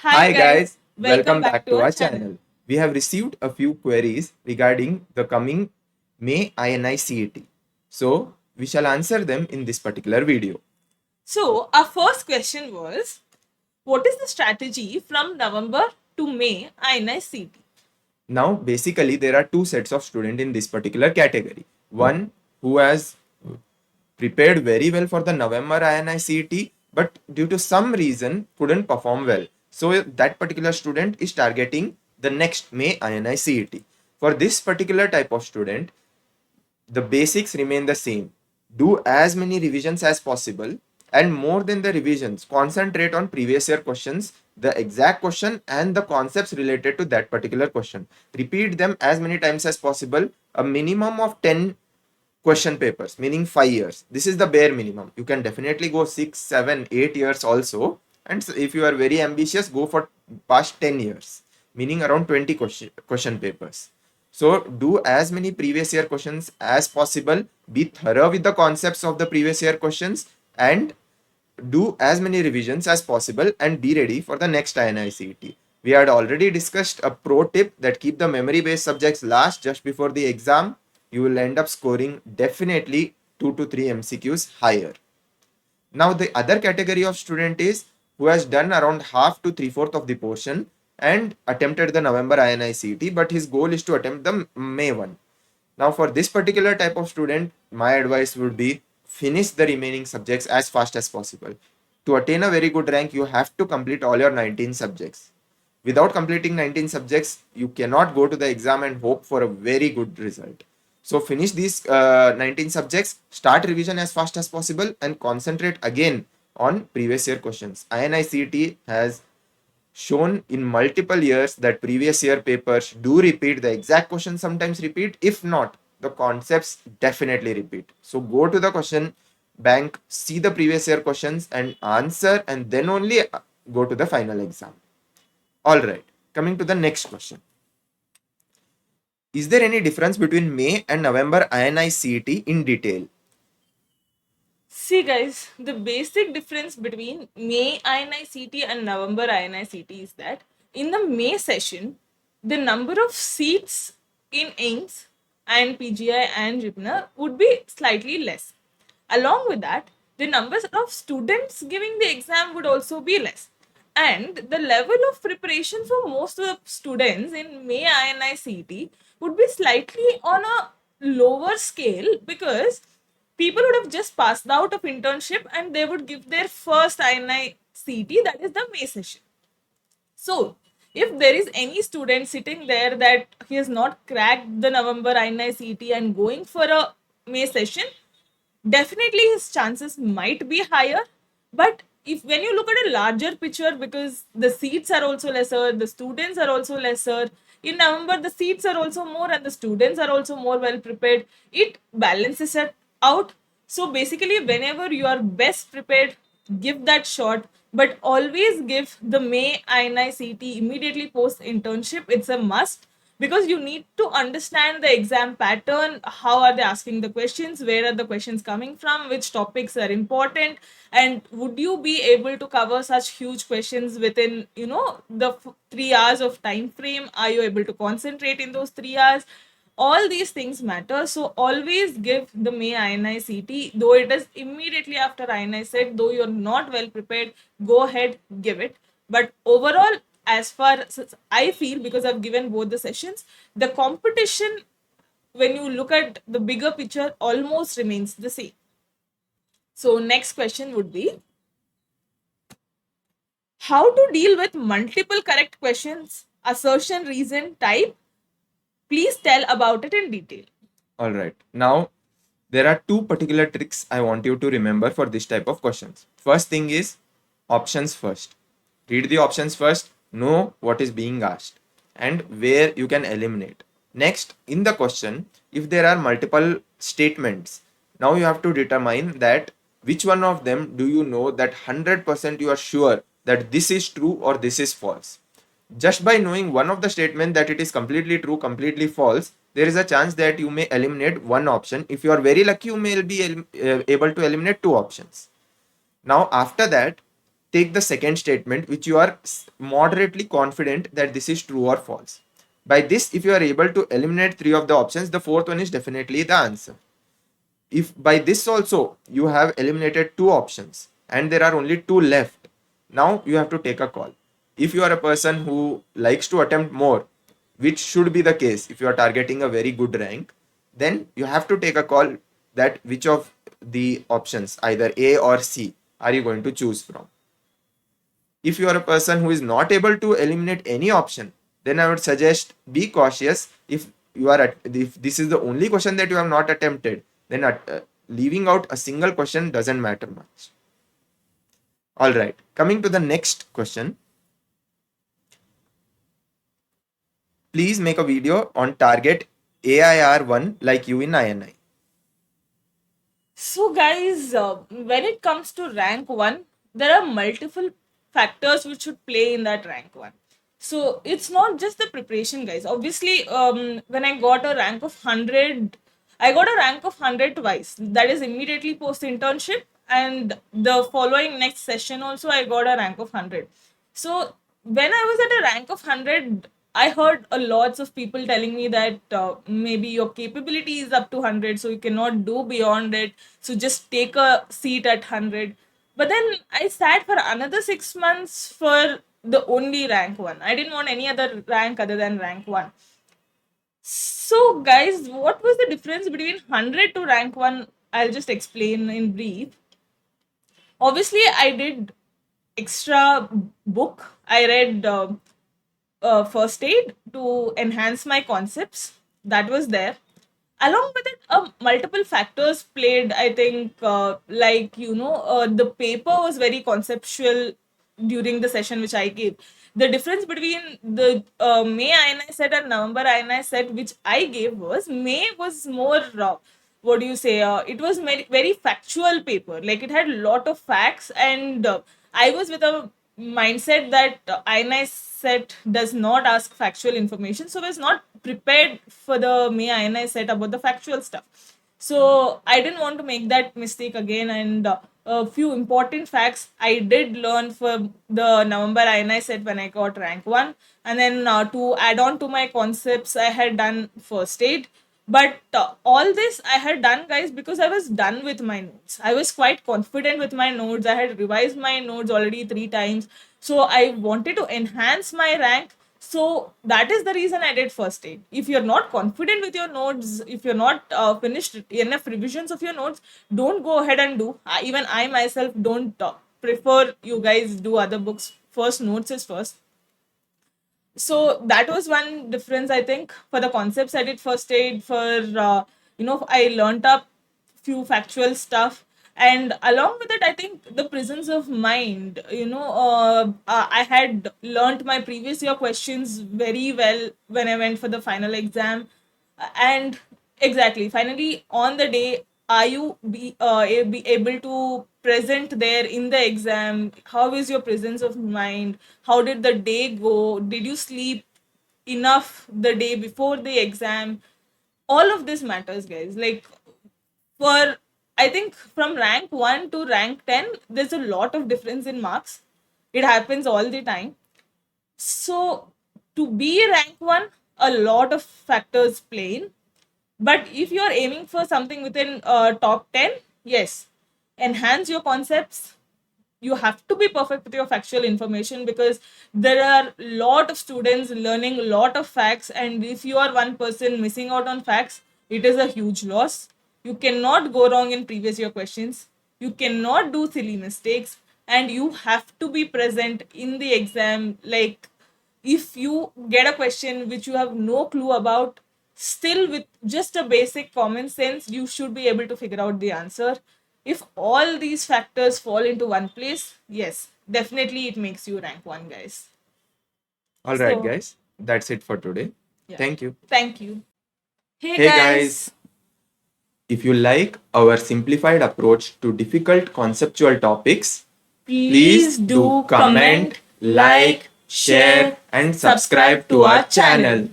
Hi guys, welcome back to our channel. We have received a few queries regarding the coming May INI-CET. So, we shall answer them in this particular video. So, our first question was, what is the strategy from November to May INI-CET? Now, basically, there are two sets of students in this particular category. One who has prepared very well for the November INI-CET, but due to some reason couldn't perform well. So that particular student is targeting the next May INI-CET. For this particular type of student, the basics remain the same. Do as many revisions as possible, and more than the revisions, concentrate on previous year questions, the exact question and the concepts related to that particular question. Repeat them as many times as possible, a minimum of 10 question papers, meaning 5 years. This is the bare minimum. You can definitely go 6, 7, 8 years also. And if you are very ambitious, go for past 10 years, meaning around 20 question papers. So do as many previous year questions as possible. Be thorough with the concepts of the previous year questions and do as many revisions as possible and be ready for the next INI-CET. We had already discussed a pro tip that keep the memory based subjects last just before the exam. You will end up scoring definitely 2 to 3 MCQs higher. Now the other category of student is who has done around half to three-fourth of the portion and attempted the November INI-CET, but his goal is to attempt the May one. Now for this particular type of student, my advice would be finish the remaining subjects as fast as possible. To attain a very good rank, you have to complete all your 19 subjects. Without completing 19 subjects, you cannot go to the exam and hope for a very good result. So finish these 19 subjects, start revision as fast as possible and concentrate again on previous year questions. INI-CET has shown in multiple years that previous year papers do repeat, the exact questions sometimes repeat. If not, the concepts definitely repeat. So go to the question bank, see the previous year questions and answer, and then only go to the final exam. All right, coming to the next question. Is there any difference between May and November INI-CET in detail? See, guys, the basic difference between May INI-CET and November INI-CET is that in the May session, the number of seats in AIMS and PGI and JIPNA would be slightly less. Along with that, the numbers of students giving the exam would also be less. And the level of preparation for most of the students in May INI-CET would be slightly on a lower scale because people would have just passed out of internship and they would give their first INI-CET, that is the May session. So, if there is any student sitting there that he has not cracked the November INI-CET and going for a May session, definitely his chances might be higher. But if when you look at a larger picture, because the seats are also lesser, the students are also lesser, in November the seats are also more and the students are also more well prepared, it balances it out. So basically, whenever you are best prepared, give that shot, but always give the May INI-CET immediately post internship. It's a must because you need to understand the exam pattern. How are they asking the questions, where are the questions coming from, which topics are important, and would you be able to cover such huge questions within the 3 hours of time frame? Are you able to concentrate in those 3 hours? All these things matter. So always give the May INI-CET, though it is immediately after INI set, though you're not well prepared, go ahead, give it. But overall, as far as I feel, because I've given both the sessions, the competition, when you look at the bigger picture, almost remains the same. So next question would be, how to deal with multiple correct questions, assertion, reason, type? Please tell about it in detail. All right. Now, there are two particular tricks I want you to remember for this type of questions. First thing is options first. Read the options first, know what is being asked and where you can eliminate. Next, in the question, if there are multiple statements, now you have to determine that which one of them do you know that 100% you are sure that this is true or this is false. Just by knowing one of the statement that it is completely true, completely false, there is a chance that you may eliminate one option. If you are very lucky, you may be able to eliminate two options. Now, after that, take the second statement which you are moderately confident that this is true or false. By this, if you are able to eliminate three of the options, the fourth one is definitely the answer. If by this also you have eliminated two options and there are only two left, now you have to take a call. If you are a person who likes to attempt more, which should be the case if you are targeting a very good rank, then you have to take a call that which of the options, either A or C, are you going to choose from. If you are a person who is not able to eliminate any option, then I would suggest be cautious. If this is the only question that you have not attempted, then leaving out a single question doesn't matter much. All right, coming to the next question. Please make a video on target AIR1 like you in INI. So, guys, when it comes to rank one, there are multiple factors which should play in that rank one. So, it's not just the preparation, guys. Obviously, when I got a rank of 100, I got a rank of 100 twice. That is immediately post internship, and the following next session also, I got a rank of 100. So, when I was at a rank of 100, I heard a lots of people telling me that maybe your capability is up to 100, so you cannot do beyond it. So just take a seat at 100. But then I sat for another 6 months for the only rank one. I didn't want any other rank other than rank one. So, guys, what was the difference between 100 to rank one? I'll just explain in brief. Obviously, I did extra book. I read first aid to enhance my concepts. That was there. Along with it, multiple factors played. I think, the paper was very conceptual during the session which I gave. The difference between the May INI set and November INI set which I gave was May was more what do you say? It was very factual paper. Like it had a lot of facts, and I was with a mindset that INI set does not ask factual information, so I was not prepared for the May INI set about the factual stuff. So I didn't want to make that mistake again, and a few important facts I did learn for the November INI set when I got rank one, and then to add on to my concepts, I had done first aid. But all this I had done, guys, because I was done with my notes. I was quite confident with my notes. I had revised my notes already 3 times. So I wanted to enhance my rank. So that is the reason I did first aid. If you're not confident with your notes, if you're not finished enough revisions of your notes, don't go ahead and do. Even I myself don't prefer you guys do other books. First, notes is first. So that was one difference, I think. For the concepts I did first aid. For I learnt up few factual stuff, and along with it I think the presence of mind, I had learnt my previous year questions very well when I went for the final exam. And exactly, finally on the day, are you be able to present there in the exam? How is your presence of mind? How did the day go? Did you sleep enough the day before the exam? All of this matters, guys. Like, for I think from rank 1 to rank 10, there's a lot of difference in marks. It happens all the time. So to be rank 1, a lot of factors play in. But if you're aiming for something within top 10, yes, enhance your concepts. You have to be perfect with your factual information, because there are a lot of students learning a lot of facts, and if you are one person missing out on facts, it is a huge loss. You cannot go wrong in previous year questions. You cannot do silly mistakes, and you have to be present in the exam. Like, if you get a question which you have no clue about, still with just a basic common sense, you should be able to figure out the answer. If all these factors fall into one place, yes, definitely it makes you rank 1, guys. All right, So, guys, that's it for today. yeah. Thank you. Thank you. Hey, Hey guys, if you like our simplified approach to difficult conceptual topics, please do comment, like, share, and subscribe to our channel.